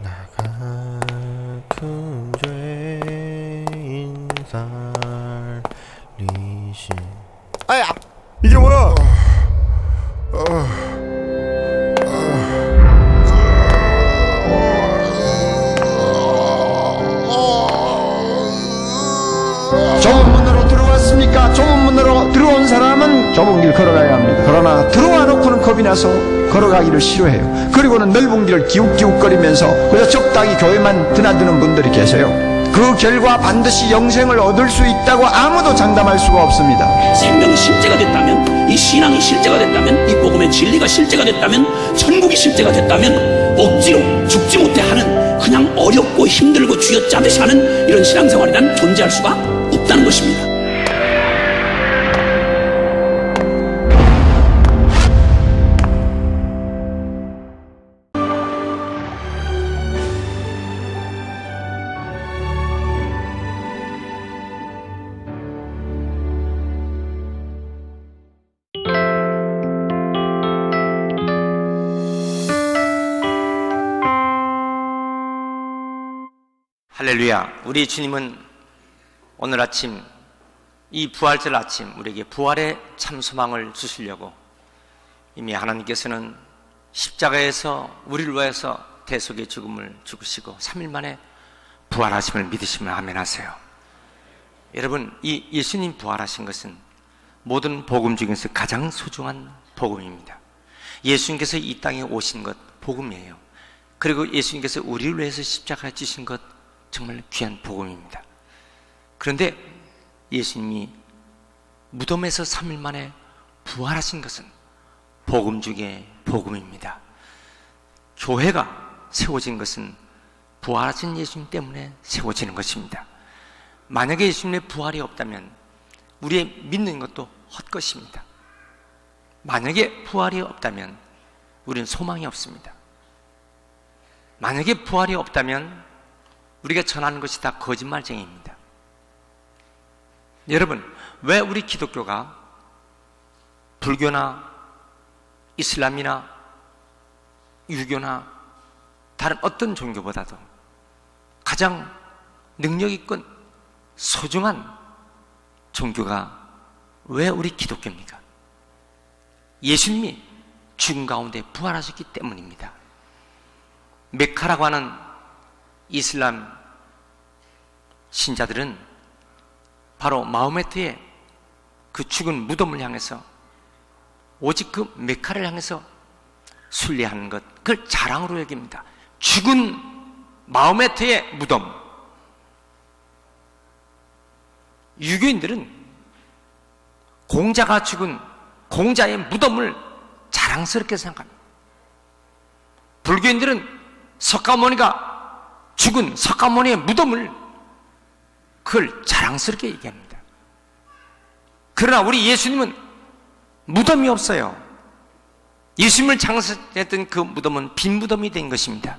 나 같은 죄인 살리신. 아야! 이게 뭐야? 좁은 문으로 들어왔습니까? 좁은 문으로 들어온 사람은 좁은 길 걸어가야 합니다. 그러나 들어와 놓고는 겁이 나서 걸어가기를 싫어해요. 그리고는 넓은 길을 기웃기웃거리면서 그저 적당히 교회만 드나드는 분들이 계세요. 그 결과 반드시 영생을 얻을 수 있다고 아무도 장담할 수가 없습니다. 생명이 실제가 됐다면, 이 신앙이 실제가 됐다면, 이 복음의 진리가 실제가 됐다면, 천국이 실제가 됐다면 억지로 죽지 못해 하는, 그냥 어렵고 힘들고 쥐어짜듯이 하는 이런 신앙생활이 난 존재할 수가 없다는 것입니다. 할렐루야. 우리 주님은 오늘 아침, 이 부활절 아침 우리에게 부활의 참 소망을 주시려고 이미 하나님께서는 십자가에서 우리를 위해서 대속의 죽음을 죽으시고 3일 만에 부활하심을 믿으시면 아멘 하세요. 여러분, 이 예수님 부활하신 것은 모든 복음 중에서 가장 소중한 복음입니다. 예수님께서 이 땅에 오신 것 복음이에요. 그리고 예수님께서 우리를 위해서 십자가에 지신 것 정말 귀한 복음입니다. 그런데 예수님이 무덤에서 3일 만에 부활하신 것은 복음 중에 복음입니다. 교회가 세워진 것은 부활하신 예수님 때문에 세워지는 것입니다. 만약에 예수님의 부활이 없다면 우리의 믿는 것도 헛것입니다. 만약에 부활이 없다면 우리는 소망이 없습니다. 만약에 부활이 없다면 우리가 전하는 것이 다 거짓말쟁이입니다. 여러분, 왜 우리 기독교가 불교나 이슬람이나 유교나 다른 어떤 종교보다도 가장 능력 있고 소중한 종교가 왜 우리 기독교입니까? 예수님이 죽은 가운데 부활하셨기 때문입니다. 메카라고 하는 이슬람 신자들은 바로 마호메트의 그 죽은 무덤을 향해서 오직 그 메카를 향해서 순례하는 것, 그걸 자랑으로 여깁니다. 죽은 마호메트의 무덤. 유교인들은 공자가 죽은 공자의 무덤을 자랑스럽게 생각합니다. 불교인들은 석가모니가 죽은 석가모니의 무덤을 그걸 자랑스럽게 얘기합니다. 그러나 우리 예수님은 무덤이 없어요. 예수님을 장사했던 그 무덤은 빈 무덤이 된 것입니다.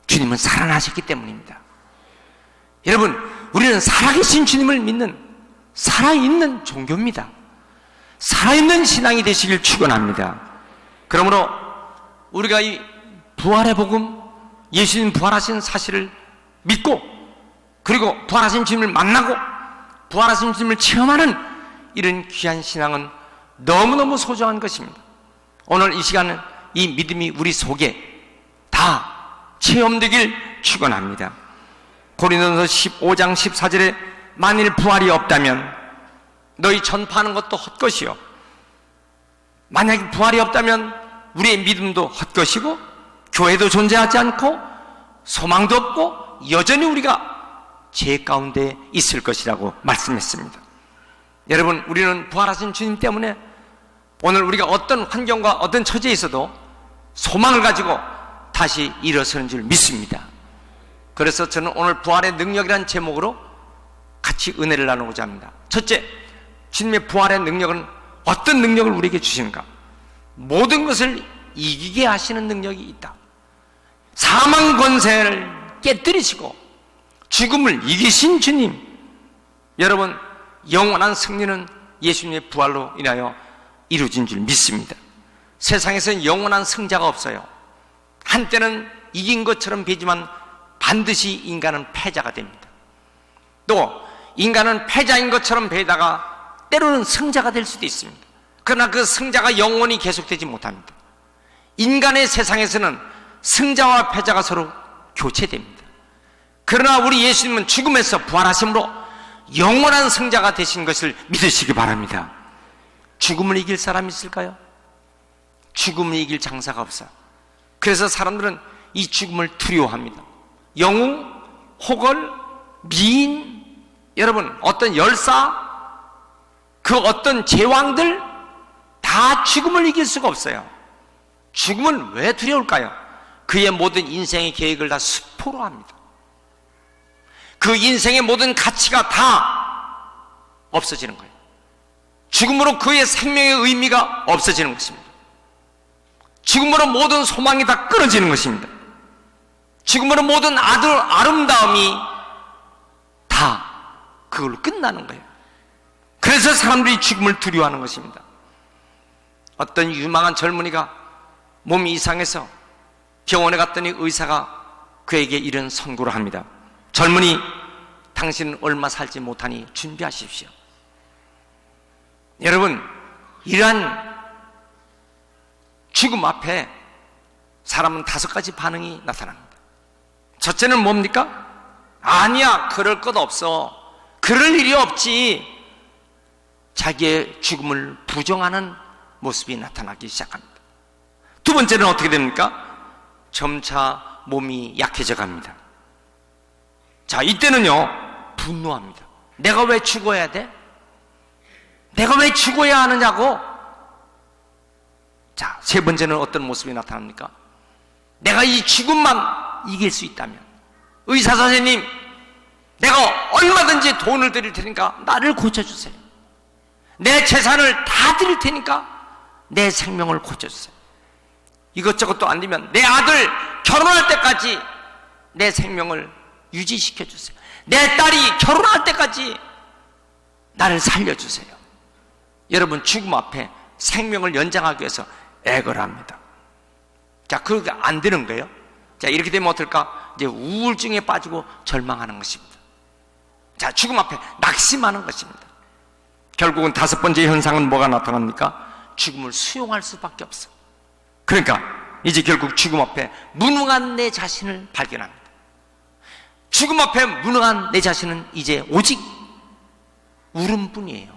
주님은 살아나셨기 때문입니다. 여러분, 우리는 살아계신 주님을 믿는 살아있는 종교입니다. 살아있는 신앙이 되시길 축원합니다. 그러므로 우리가 이 부활의 복음, 예수님 부활하신 사실을 믿고, 그리고 부활하신 주님을 만나고 부활하신 주님을 체험하는 이런 귀한 신앙은 너무너무 소중한 것입니다. 오늘 이 시간은 이 믿음이 우리 속에 다 체험되길 축원합니다. 고린도서 15장 14절에 만일 부활이 없다면 너희 전파하는 것도 헛것이요, 만약에 부활이 없다면 우리의 믿음도 헛것이고 교회도 존재하지 않고 소망도 없고 여전히 우리가 죄 가운데 있을 것이라고 말씀했습니다. 여러분, 우리는 부활하신 주님 때문에 오늘 우리가 어떤 환경과 어떤 처지에 있어도 소망을 가지고 다시 일어서는 줄 믿습니다. 그래서 저는 오늘 부활의 능력이라는 제목으로 같이 은혜를 나누고자 합니다. 첫째, 주님의 부활의 능력은 어떤 능력을 우리에게 주시는가? 모든 것을 이기게 하시는 능력이 있다. 사망 권세를 깨뜨리시고 죽음을 이기신 주님. 여러분, 영원한 승리는 예수님의 부활로 인하여 이루어진 줄 믿습니다. 세상에서는 영원한 승자가 없어요. 한때는 이긴 것처럼 보이지만 반드시 인간은 패자가 됩니다. 또 인간은 패자인 것처럼 보이다가 때로는 승자가 될 수도 있습니다. 그러나 그 승자가 영원히 계속되지 못합니다. 인간의 세상에서는 승자와 패자가 서로 교체됩니다. 그러나 우리 예수님은 죽음에서 부활하심으로 영원한 승자가 되신 것을 믿으시기 바랍니다. 죽음을 이길 사람이 있을까요? 죽음을 이길 장사가 없어요. 그래서 사람들은 이 죽음을 두려워합니다. 영웅, 호걸, 미인, 여러분 어떤 열사, 그 어떤 제왕들 다 죽음을 이길 수가 없어요. 죽음은 왜 두려울까요? 그의 모든 인생의 계획을 다 수포로 합니다. 그 인생의 모든 가치가 다 없어지는 거예요. 죽음으로 그의 생명의 의미가 없어지는 것입니다. 죽음으로 모든 소망이 다 끊어지는 것입니다. 죽음으로 모든 아름다움이 다 그걸로 끝나는 거예요. 그래서 사람들이 죽음을 두려워하는 것입니다. 어떤 유망한 젊은이가 몸이 이상해서 병원에 갔더니 의사가 그에게 이런 선고를 합니다. 젊은이, 당신은 얼마 살지 못하니 준비하십시오. 여러분, 이러한 죽음 앞에 사람은 5가지 반응이 나타납니다. 첫째는 뭡니까? 아니야, 그럴 것 없어. 그럴 일이 없지. 자기의 죽음을 부정하는 모습이 나타나기 시작합니다. 두 번째는 어떻게 됩니까? 점차 몸이 약해져 갑니다. 자, 이때는요, 분노합니다. 내가 왜 죽어야 돼? 내가 왜 죽어야 하느냐고? 자, 세 번째는 어떤 모습이 나타납니까? 내가 이 죽음만 이길 수 있다면, 의사 선생님, 내가 얼마든지 돈을 드릴 테니까 나를 고쳐주세요. 내 재산을 다 드릴 테니까 내 생명을 고쳐주세요. 이것저것도 안 되면 내 아들 결혼할 때까지 내 생명을 유지시켜주세요. 내 딸이 결혼할 때까지 나를 살려주세요. 여러분, 죽음 앞에 생명을 연장하기 위해서 애걸 합니다. 자, 그게 안 되는 거예요. 자, 이렇게 되면 어떨까? 이제 우울증에 빠지고 절망하는 것입니다. 자, 죽음 앞에 낙심하는 것입니다. 결국은 5번째 현상은 뭐가 나타납니까? 죽음을 수용할 수밖에 없어. 그러니까 이제 결국 죽음 앞에 무능한 내 자신을 발견합니다. 죽음 앞에 무능한 내 자신은 이제 오직 울음뿐이에요.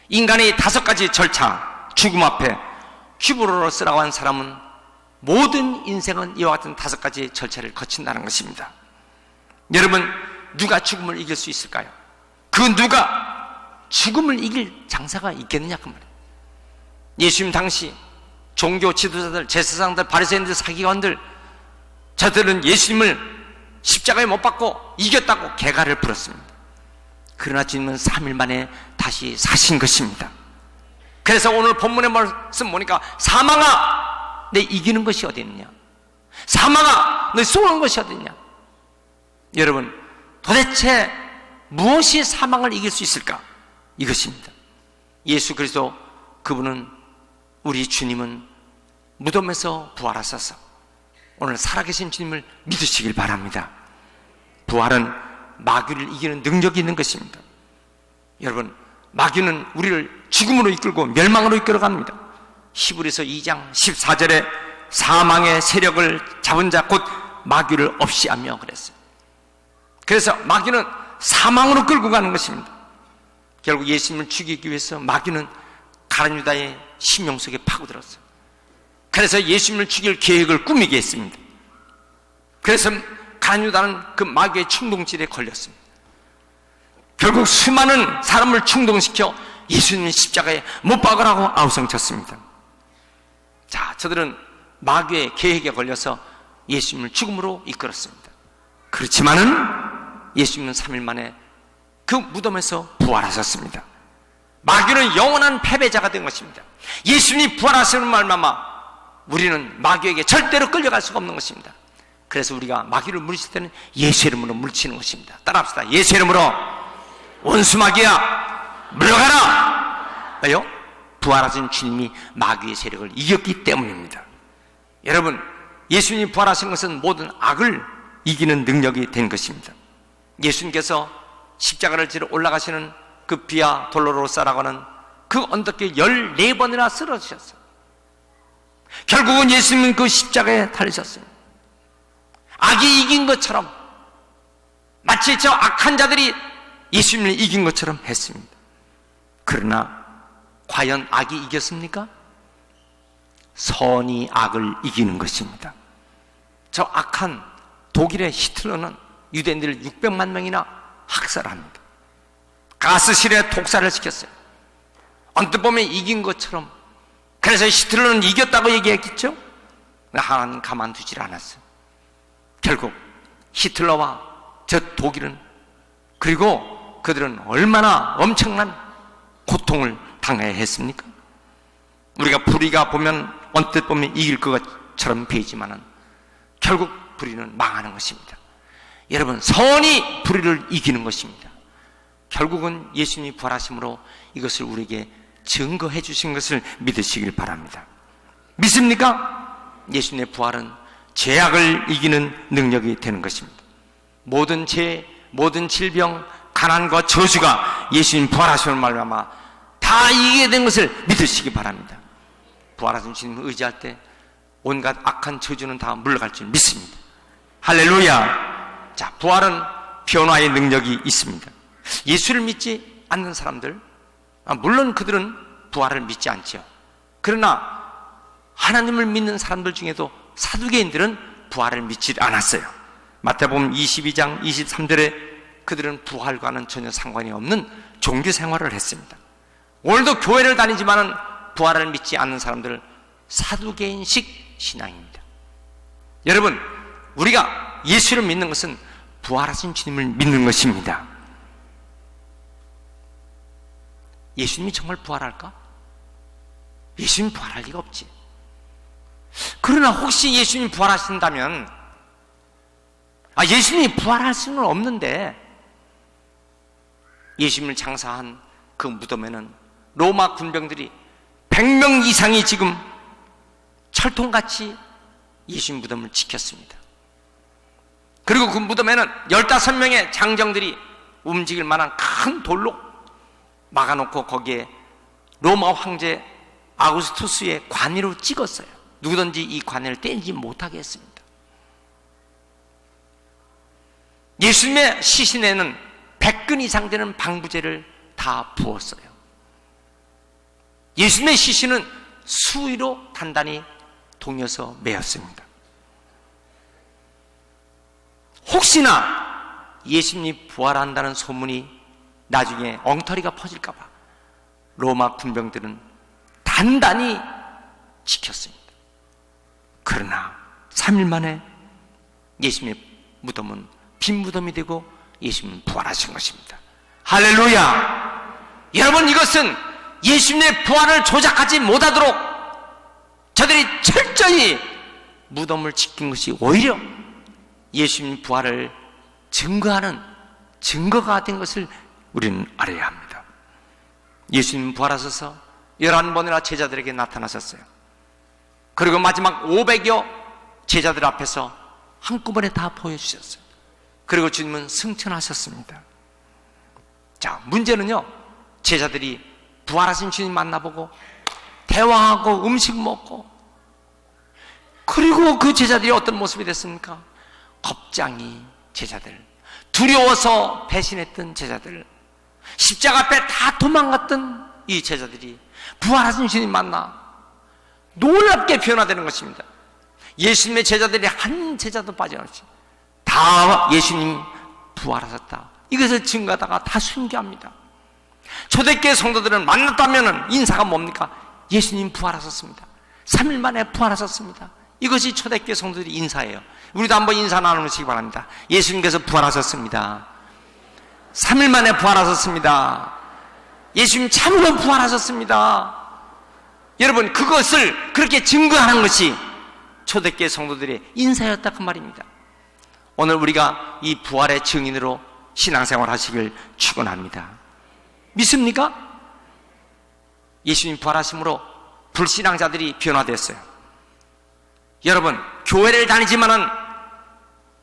인간의 5가지 절차, 죽음 앞에 큐브로스라고 하는 사람은 모든 인생은 이와 같은 5가지 절차를 거친다는 것입니다. 여러분, 누가 죽음을 이길 수 있을까요? 그 누가 죽음을 이길 장사가 있겠느냐 그 말이에요. 예수님 당시 종교 지도자들, 제사장들, 바리새인들, 사기관들, 저들은 예수님을 십자가에 못 박고 이겼다고 개가를 부렸습니다. 그러나 주님은 3일 만에 다시 사신 것입니다. 그래서 오늘 본문의 말씀 보니까 사망아, 내 이기는 것이 어디 있느냐? 사망아, 내 쏘는 것이 어디 있냐? 여러분, 도대체 무엇이 사망을 이길 수 있을까? 이것입니다. 예수 그리스도, 그분은, 우리 주님은 무덤에서 부활하셔서 오늘 살아계신 주님을 믿으시길 바랍니다. 부활은 마귀를 이기는 능력이 있는 것입니다. 여러분, 마귀는 우리를 죽음으로 이끌고 멸망으로 이끌어갑니다. 히브리서 2장 14절에 사망의 세력을 잡은 자 곧 마귀를 없이 하며 그랬어요. 그래서 마귀는 사망으로 끌고 가는 것입니다. 결국 예수님을 죽이기 위해서 마귀는 가룟 유다의 심령 속에 파고들었어요. 그래서 예수님을 죽일 계획을 꾸미게 했습니다. 그래서 가룟 유다는 그 마귀의 충동질에 걸렸습니다. 결국 수많은 사람을 충동시켜 예수님을 십자가에 못 박으라고 아우성쳤습니다. 자, 저들은 마귀의 계획에 걸려서 예수님을 죽음으로 이끌었습니다. 그렇지만은 예수님은 3일 만에 그 무덤에서 부활하셨습니다. 마귀는 영원한 패배자가 된 것입니다. 예수님이 부활하시는 말마마 우리는 마귀에게 절대로 끌려갈 수가 없는 것입니다. 그래서 우리가 마귀를 물리칠 때는 예수 이름으로 물리치는 것입니다. 따라합시다. 예수 이름으로 원수 마귀야 물러가라. 왜요? 부활하신 주님이 마귀의 세력을 이겼기 때문입니다. 여러분, 예수님이 부활하신 것은 모든 악을 이기는 능력이 된 것입니다. 예수님께서 십자가를 지러 올라가시는 그 비아 돌로로사라고 하는 그 언덕에 14번이나 쓰러지셨어요. 결국은 예수님은 그 십자가에 달리셨어요. 악이 이긴 것처럼, 마치 저 악한 자들이 예수님을 이긴 것처럼 했습니다. 그러나 과연 악이 이겼습니까? 선이 악을 이기는 것입니다. 저 악한 독일의 히틀러는 유대인들을 600만 명이나 학살합니다. 가스실에 독살을 시켰어요. 언뜻 보면 이긴 것처럼. 그래서 히틀러는 이겼다고 얘기했겠죠? 하나는 가만두질 않았어요. 결국 히틀러와 저 독일은, 그리고 그들은 얼마나 엄청난 고통을 당해야 했습니까? 우리가 불의가 보면 언뜻 보면 이길 것처럼 보이지만은 결국 불의는 망하는 것입니다. 여러분, 선이 불의를 이기는 것입니다. 결국은 예수님이 부활하심으로 이것을 우리에게 증거해 주신 것을 믿으시길 바랍니다. 믿습니까? 예수님의 부활은 죄악을 이기는 능력이 되는 것입니다. 모든 죄, 모든 질병, 가난과 저주가 예수님 부활하심으로 말미암아 다 이기게 된 것을 믿으시기 바랍니다. 부활하신 주님을 의지할 때 온갖 악한 저주는 다 물러갈 줄 믿습니다. 할렐루야. 자, 부활은 변화의 능력이 있습니다. 예수를 믿지 않는 사람들, 물론 그들은 부활을 믿지 않죠. 그러나 하나님을 믿는 사람들 중에도 사두개인들은 부활을 믿지 않았어요. 마태복음 22장 23절에 그들은 부활과는 전혀 상관이 없는 종교 생활을 했습니다. 오늘도 교회를 다니지만은 부활을 믿지 않는 사람들은 사두개인식 신앙입니다. 여러분, 우리가 예수를 믿는 것은 부활하신 주님을 믿는 것입니다. 예수님이 정말 부활할까? 예수님 부활할 리가 없지. 그러나 혹시 예수님이 부활하신다면, 예수님이 부활할 수는 없는데, 예수님을 장사한 그 무덤에는 로마 군병들이 100명 이상이 지금 철통같이 예수님 무덤을 지켰습니다. 그리고 그 무덤에는 15명의 장정들이 움직일 만한 큰 돌로 막아놓고 거기에 로마 황제 아우구스투스의 관위로 찍었어요. 누구든지 이 관을 떼지 못하게 했습니다. 예수님의 시신에는 100근 이상 되는 방부제를 다 부었어요. 예수님의 시신은 수의로 단단히 동여서 매었습니다. 혹시나 예수님이 부활한다는 소문이 나중에 엉터리가 퍼질까봐 로마 군병들은 단단히 지켰습니다. 그러나 3일 만에 예수님의 무덤은 빈 무덤이 되고 예수님은 부활하신 것입니다. 할렐루야! 여러분, 이것은 예수님의 부활을 조작하지 못하도록 저들이 철저히 무덤을 지킨 것이 오히려 예수님 부활을 증거하는 증거가 된 것을 우리는 알아야 합니다. 예수님 부활하셔서 11번이나 제자들에게 나타나셨어요. 그리고 마지막 500여 제자들 앞에서 한꺼번에 다 보여주셨어요. 그리고 주님은 승천하셨습니다. 자, 문제는요, 제자들이 부활하신 주님 만나보고 대화하고 음식 먹고, 그리고 그 제자들이 어떤 모습이 됐습니까? 겁쟁이 제자들, 두려워서 배신했던 제자들, 십자가 앞에 다 도망갔던 이 제자들이 부활하신 주님 만나 놀랍게 변화되는 것입니다. 예수님의 제자들이 한 제자도 빠짐없이 다 예수님 부활하셨다, 이것을 증거하다가 다 순교합니다. 초대교회 성도들은 만났다면 인사가 뭡니까? 예수님 부활하셨습니다. 3일 만에 부활하셨습니다. 이것이 초대교회 성도들의 인사예요. 우리도 한번 인사 나누시기 바랍니다. 예수님께서 부활하셨습니다. 3일 만에 부활하셨습니다. 예수님 참으로 부활하셨습니다. 여러분, 그것을 그렇게 증거하는 것이 초대교회 성도들의 인사였다, 그 말입니다. 오늘 우리가 이 부활의 증인으로 신앙생활 하시길 축원합니다. 믿습니까? 예수님 부활하심으로 불신앙자들이 변화됐어요. 여러분, 교회를 다니지만은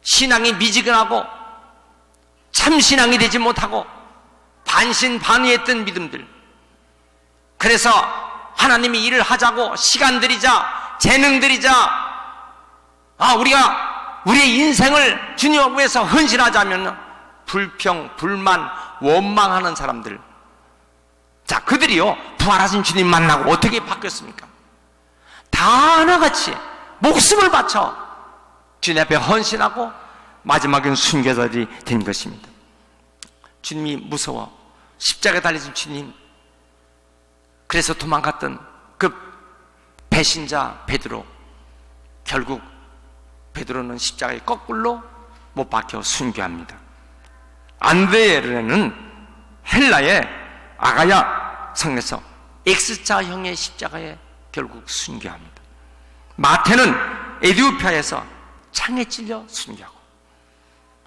신앙이 미지근하고 참 신앙이 되지 못하고 반신반의했던 믿음들, 그래서 하나님이 일을 하자고 시간 들이자, 재능 들이자, 우리가 우리의 인생을 주님 위해서 헌신하자면 불평, 불만, 원망하는 사람들, 자, 그들이요 부활하신 주님 만나고 어떻게 바뀌었습니까? 다 하나같이 목숨을 바쳐 주님 앞에 헌신하고 마지막엔 순교자들이 된 것입니다. 주님이 무서워 십자가에 달리신 주님, 그래서 도망갔던 그 배신자 베드로, 결국 베드로는 십자가에 거꾸로 못 박혀 순교합니다. 안드레는 헬라의 아가야 성에서 X자형의 십자가에 결국 순교합니다. 마태는 에디오피아에서 창에 찔려 순교하고,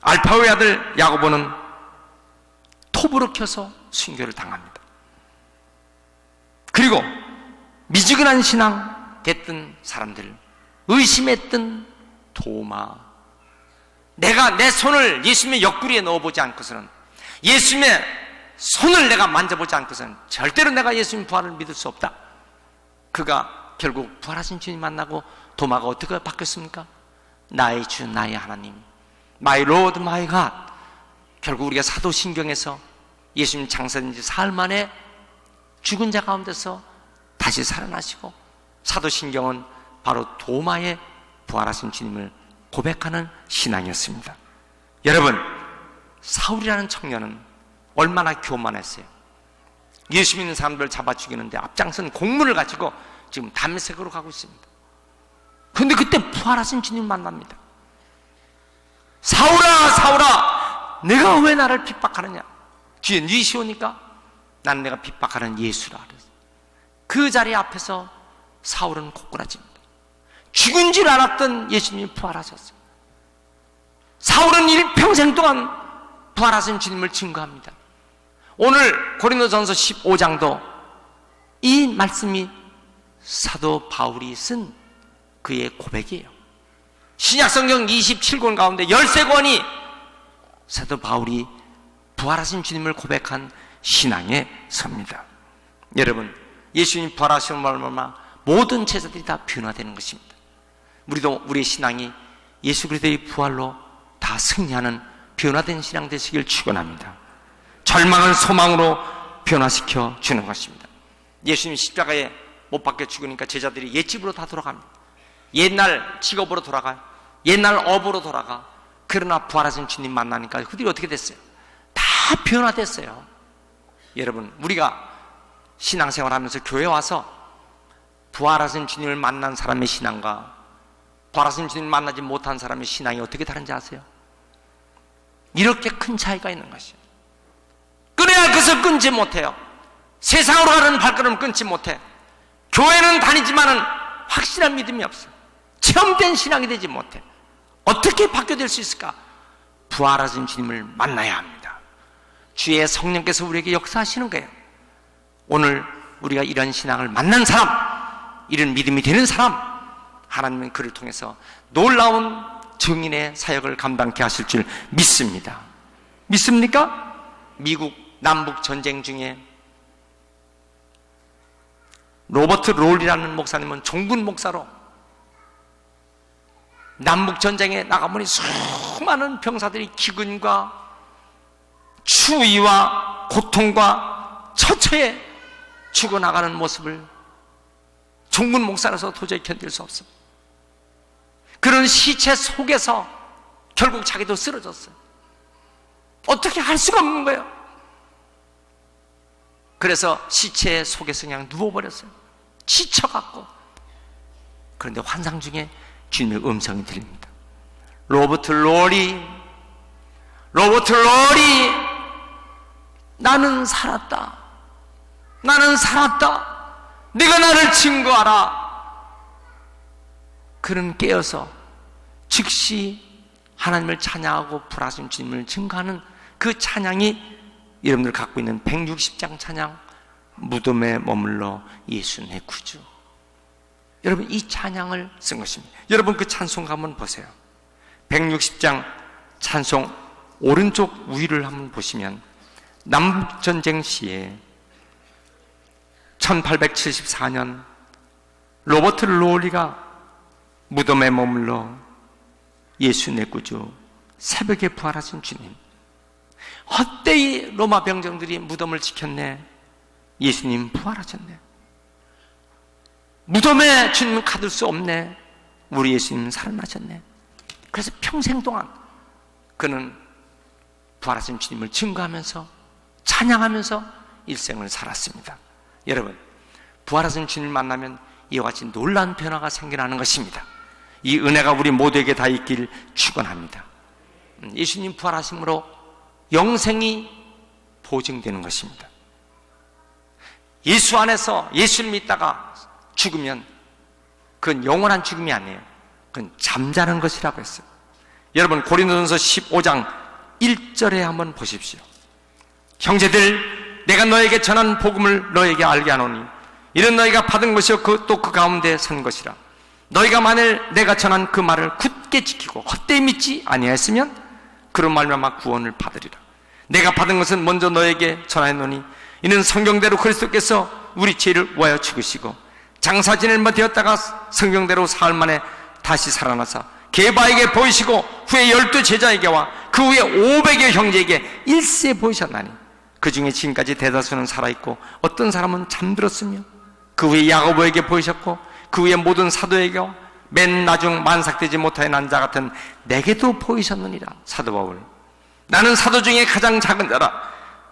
알파오의 아들 야고보는 톱으로 켜서 순교를 당합니다. 그리고 미지근한 신앙 됐던 사람들, 의심했던 도마, 내가 내 손을 예수님의 옆구리에 넣어보지 않고서는, 예수님의 손을 내가 만져보지 않고서는 절대로 내가 예수님 부활을 믿을 수 없다. 그가 결국 부활하신 주님 만나고 도마가 어떻게 바뀌었습니까? 나의 주, 나의 하나님, My Lord, My God. 결국 우리가 사도신경에서 예수님 장사된 지 사흘 만에 죽은 자 가운데서 다시 살아나시고, 사도신경은 바로 도마의 부활하신 주님을 고백하는 신앙이었습니다. 여러분, 사울이라는 청년은 얼마나 교만했어요. 예수 믿는 사람들 잡아 죽이는데 앞장선 공문을 가지고 지금 담메색으로 가고 있습니다. 그런데 그때 부활하신 주님 만납니다. 사울아, 사울아, 내가 왜 나를 핍박하느냐? 뒤에 뉘시 오니까 난 내가 핍박하는 예수라 그랬어요. 그 자리 앞에서 사울은 고꾸라집니다. 죽은 줄 알았던 예수님이 부활하셨어요. 사울은 일평생 동안 부활하신 주님을 증거합니다. 오늘 고린도전서 15장도 이 말씀이 사도 바울이 쓴 그의 고백이에요. 신약성경 27권 가운데 13권이 사도 바울이 부활하신 주님을 고백한 신앙의 서입니다. 여러분, 예수님 부활하신 말로만 모든 제자들이 다 변화되는 것입니다. 우리도 우리의 신앙이 예수 그리스도의 부활로 다 승리하는 변화된 신앙 되시길 축원합니다. 절망을 소망으로 변화시켜 주는 것입니다. 예수님 십자가에 못 박혀 죽으니까 제자들이 옛집으로 다 돌아갑니다. 옛날 직업으로 돌아가요. 옛날 업으로 돌아가. 그러나 부활하신 주님 만나니까 그들이 어떻게 됐어요? 다 변화됐어요. 여러분, 우리가 신앙생활 하면서 교회 와서 부활하신 주님을 만난 사람의 신앙과 부활하신 주님을 만나지 못한 사람의 신앙이 어떻게 다른지 아세요? 이렇게 큰 차이가 있는 것이에요. 끊어야 그것을 끊지 못해요. 세상으로 가는 발걸음을 끊지 못해. 교회는 다니지만은 확실한 믿음이 없어요. 체험된 신앙이 되지 못해. 어떻게 바뀌어질 수 있을까? 부활하신 주님을 만나야 합니다. 주의 성령께서 우리에게 역사하시는 거예요. 오늘 우리가 이런 신앙을 만난 사람, 이런 믿음이 되는 사람, 하나님은 그를 통해서 놀라운 증인의 사역을 감당케 하실 줄 믿습니다. 믿습니까? 미국 남북 전쟁 중에 로버트 롤이라는 목사님은 종군 목사로 남북 전쟁에 나가보니 수많은 병사들이 기근과 추위와 고통과 처처에 죽어나가는 모습을 종군 목사로서 도저히 견딜 수 없습니다. 그런 시체 속에서 결국 자기도 쓰러졌어요. 어떻게 할 수가 없는 거예요. 그래서 시체 속에서 그냥 누워버렸어요. 지쳐갖고. 그런데 환상 중에 주님의 음성이 들립니다. 로버트 롤이, 나는 살았다. 나는 살았다. 네가 나를 증거하라. 그는 깨어서 즉시 하나님을 찬양하고 부활하신 주님을 증거하는 그 찬양이 여러분들 갖고 있는 160장 찬양, 무덤에 머물러 예수 내 구주. 여러분, 이 찬양을 쓴 것입니다. 여러분, 그 찬송가 한번 보세요. 160장 찬송 오른쪽 위를 한번 보시면 남북전쟁 시에 1874년 로버트 로울리가 무덤에 머물러 예수 내 구주, 새벽에 부활하신 주님, 헛되이 로마 병정들이 무덤을 지켰네, 예수님 부활하셨네, 무덤에 주님은 가둘 수 없네, 우리 예수님 살아나셨네. 그래서 평생 동안 그는 부활하신 주님을 증거하면서 찬양하면서 일생을 살았습니다. 여러분, 부활하신 주님을 만나면 이와 같이 놀라운 변화가 생겨나는 것입니다. 이 은혜가 우리 모두에게 다 있길 축원합니다. 예수님 부활하심으로 영생이 보증되는 것입니다. 예수 안에서 예수를 믿다가 죽으면 그건 영원한 죽음이 아니에요. 그건 잠자는 것이라고 했어요. 여러분, 고린도전서 15장 1절에 한번 보십시오. 형제들, 내가 너에게 전한 복음을 너에게 알게 하노니 이는 너희가 받은 것이요 또 그 가운데 선 것이라. 너희가 만일 내가 전한 그 말을 굳게 지키고 헛되이 믿지 아니하였으면 그런 말미암아 구원을 받으리라. 내가 받은 것은 먼저 너에게 전하였노니 이는 성경대로 그리스도께서 우리 죄를 위하여 죽으시고 장사지낼만 되었다가 성경대로 사흘 만에 다시 살아나사 게바에게 보이시고 후에 12 제자에게와 그 후에 500여 형제에게 일세 보이셨나니 그 중에 지금까지 대다수는 살아있고 어떤 사람은 잠들었으며 그 후에 야고보에게 보이셨고 그 후에 모든 사도에게와 맨 나중 만삭되지 못하여 난 자 같은 내게도 보이셨느니라. 사도 바울, 나는 사도 중에 가장 작은 자라.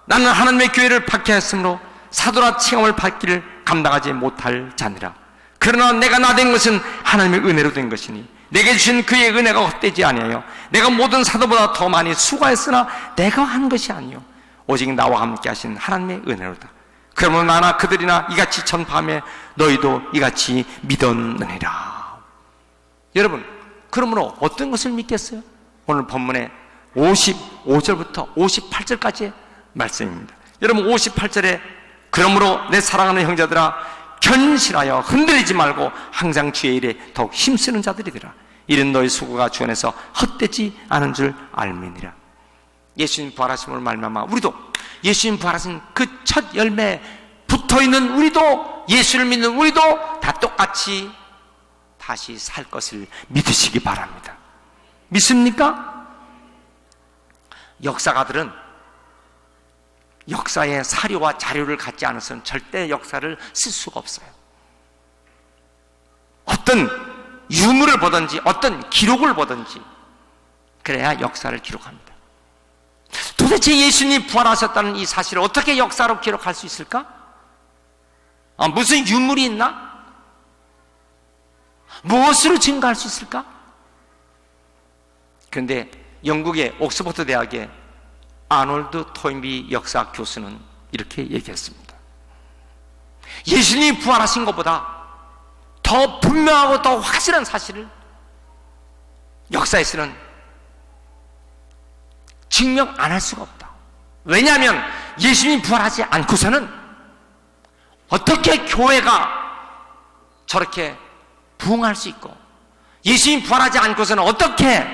나는 하나님의 교회를 박해하였으므로 사도라 칭함을 받기를 감당하지 못할 자니라. 그러나 내가 나 된 것은 하나님의 은혜로 된 것이니 내게 주신 그의 은혜가 헛되지 아니하여 내가 모든 사도보다 더 많이 수고했으나 내가 한 것이 아니요 오직 나와 함께 하신 하나님의 은혜로다. 그러므로 나나 그들이나 이같이 전파하며 너희도 이같이 믿었느니라. 여러분, 그러므로 어떤 것을 믿겠어요? 오늘 본문의 55절부터 58절까지의 말씀입니다. 여러분, 58절에 그러므로 내 사랑하는 형제들아 견실하여 흔들리지 말고 항상 주의 일에 더욱 힘쓰는 자들이더라. 이는 너희 수고가 주 안에서 헛되지 않은 줄 알미니라. 예수님 부활하심으로 말미암아 우리도 예수님 부활하신 그 첫 열매에 붙어있는 우리도, 예수를 믿는 우리도 다 똑같이 다시 살 것을 믿으시기 바랍니다. 믿습니까? 역사가들은 역사의 사료와 자료를 갖지 않아서는 절대 역사를 쓸 수가 없어요. 어떤 유물을 보든지 어떤 기록을 보든지 그래야 역사를 기록합니다. 도대체 예수님이 부활하셨다는 이 사실을 어떻게 역사로 기록할 수 있을까? 무슨 유물이 있나? 무엇으로 증거할 수 있을까? 그런데 영국의 옥스퍼드 대학의 아놀드 토인비 역사 교수는 이렇게 얘기했습니다. 예수님이 부활하신 것보다 더 분명하고 더 확실한 사실을 역사에서는 증명 안 할 수가 없다. 왜냐하면 예수님이 부활하지 않고서는 어떻게 교회가 저렇게 부흥할 수 있고 예수님이 부활하지 않고서는 어떻게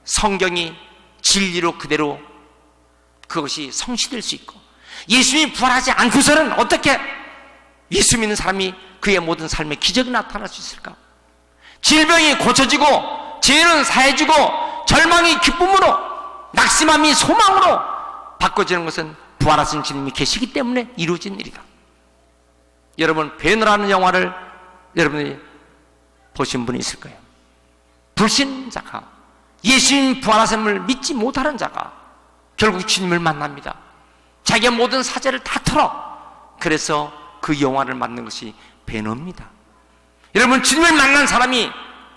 성경이 진리로 그대로 그것이 성취될 수 있고 예수님이 부활하지 않고서는 어떻게 예수 믿는 사람이 그의 모든 삶에 기적이 나타날 수 있을까? 질병이 고쳐지고 죄는 사해지고 절망이 기쁨으로 낙심함이 소망으로 바꿔지는 것은 부활하신 주님이 계시기 때문에 이루어진 일이다. 여러분, 배너라는 영화를 여러분이 보신 분이 있을 거예요. 불신자가 예수님 부활하심을 믿지 못하는 자가 결국 주님을 만납니다. 자기의 모든 사죄를 다 털어. 그래서 그 영화를 만든 것이 배너입니다. 여러분, 주님을 만난 사람이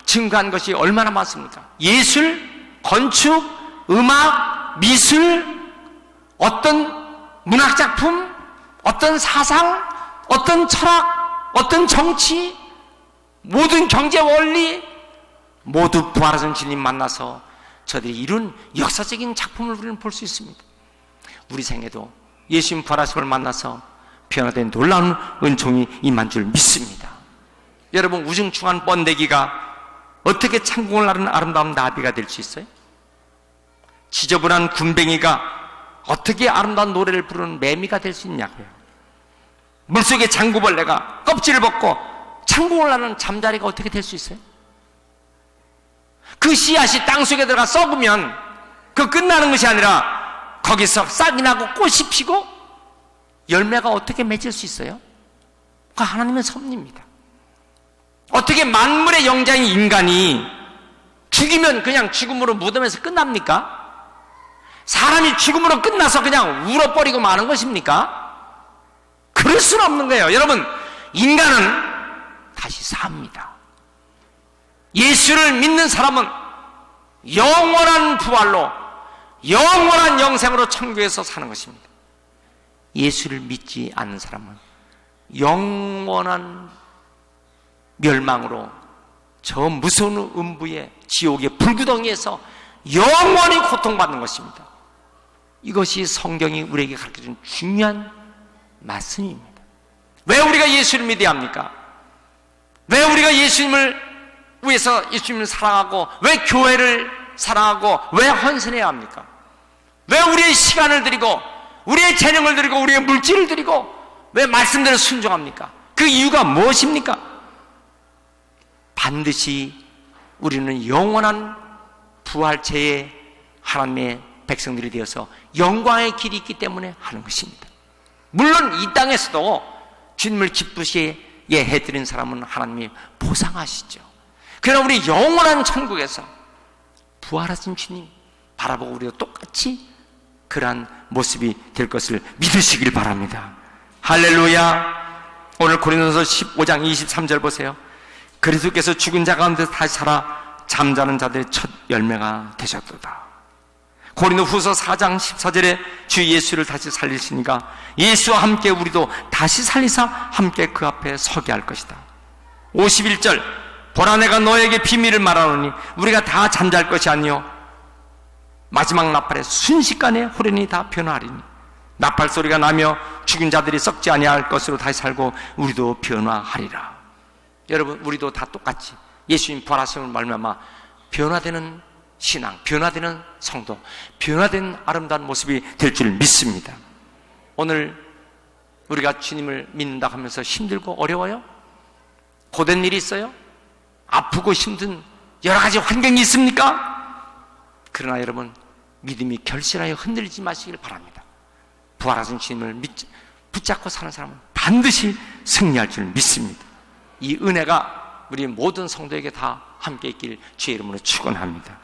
증거한 것이 얼마나 많습니까? 예술, 건축, 음악, 미술, 어떤 문학작품, 어떤 사상, 어떤 철학, 어떤 정치, 모든 경제 원리 모두 부활하신 주님 만나서 저들이 이룬 역사적인 작품을 우리는 볼 수 있습니다. 우리 생에도 예수님 부활하심을 만나서 변화된 놀라운 은총이 임한 줄 믿습니다. 여러분, 우중충한 번데기가 어떻게 천국을 나르는 아름다운 나비가 될 수 있어요? 지저분한 군뱅이가 어떻게 아름다운 노래를 부르는 매미가 될 수 있냐고요. 물속의 장구벌레가 껍질을 벗고 천국을 나르는 잠자리가 어떻게 될 수 있어요? 그 씨앗이 땅속에 들어가 썩으면 그 끝나는 것이 아니라 거기서 싹이 나고 꽃이 피고 열매가 어떻게 맺을 수 있어요? 그 하나님의 섭리입니다. 어떻게 만물의 영장인 인간이 죽이면 그냥 죽음으로 무덤에서 끝납니까? 사람이 죽음으로 끝나서 그냥 울어버리고 마는 것입니까? 그럴 수는 없는 거예요. 여러분, 인간은 다시 삽니다. 예수를 믿는 사람은 영원한 부활로 영원한 영생으로 천국에서 사는 것입니다. 예수를 믿지 않는 사람은 영원한 멸망으로 저 무서운 음부의 지옥의 불구덩이에서 영원히 고통받는 것입니다. 이것이 성경이 우리에게 가르쳐준 중요한 말씀입니다. 왜 우리가 예수를 믿어야 합니까? 왜 우리가 예수님을 위해서 예수님을 사랑하고, 왜 교회를 사랑하고, 왜 헌신해야 합니까? 왜 우리의 시간을 드리고, 우리의 재능을 드리고, 우리의 물질을 드리고, 왜 말씀대로 순종합니까? 그 이유가 무엇입니까? 반드시 우리는 영원한 부활체의 하나님의 백성들이 되어서 영광의 길이 있기 때문에 하는 것입니다. 물론 이 땅에서도 주님을 기쁘시게 해드린 사람은 하나님이 보상하시죠. 그러나 우리 영원한 천국에서 부활하신 주님 바라보고 우리도 똑같이 그러한 모습이 될 것을 믿으시길 바랍니다. 할렐루야. 오늘 고린도서 15장 23절 보세요. 그리스도께서 죽은 자 가운데서 다시 살아 잠자는 자들의 첫 열매가 되셨도다. 고린도 후서 4장 14절에 주 예수를 다시 살리시니까 예수와 함께 우리도 다시 살리사 함께 그 앞에 서게 할 것이다. 51절, 보라 내가 너에게 비밀을 말하노니 우리가 다 잠잘 것이 아니요 마지막 나팔에 순식간에 호련히 다 변화하리니 나팔 소리가 나며 죽은 자들이 썩지 아니할 것으로 다시 살고 우리도 변화하리라. 여러분, 우리도 다 똑같이 예수님 부활하심을 말미암아 변화되는 신앙, 변화되는 성도, 변화된 아름다운 모습이 될 줄 믿습니다. 오늘 우리가 주님을 믿는다 하면서 힘들고 어려워요? 고된 일이 있어요? 아프고 힘든 여러 가지 환경이 있습니까? 그러나 여러분, 믿음이 결실하여 흔들리지 마시길 바랍니다. 부활하신 주님을 붙잡고 사는 사람은 반드시 승리할 줄 믿습니다. 이 은혜가 우리 모든 성도에게 다 함께 있길 주의 이름으로 축원합니다.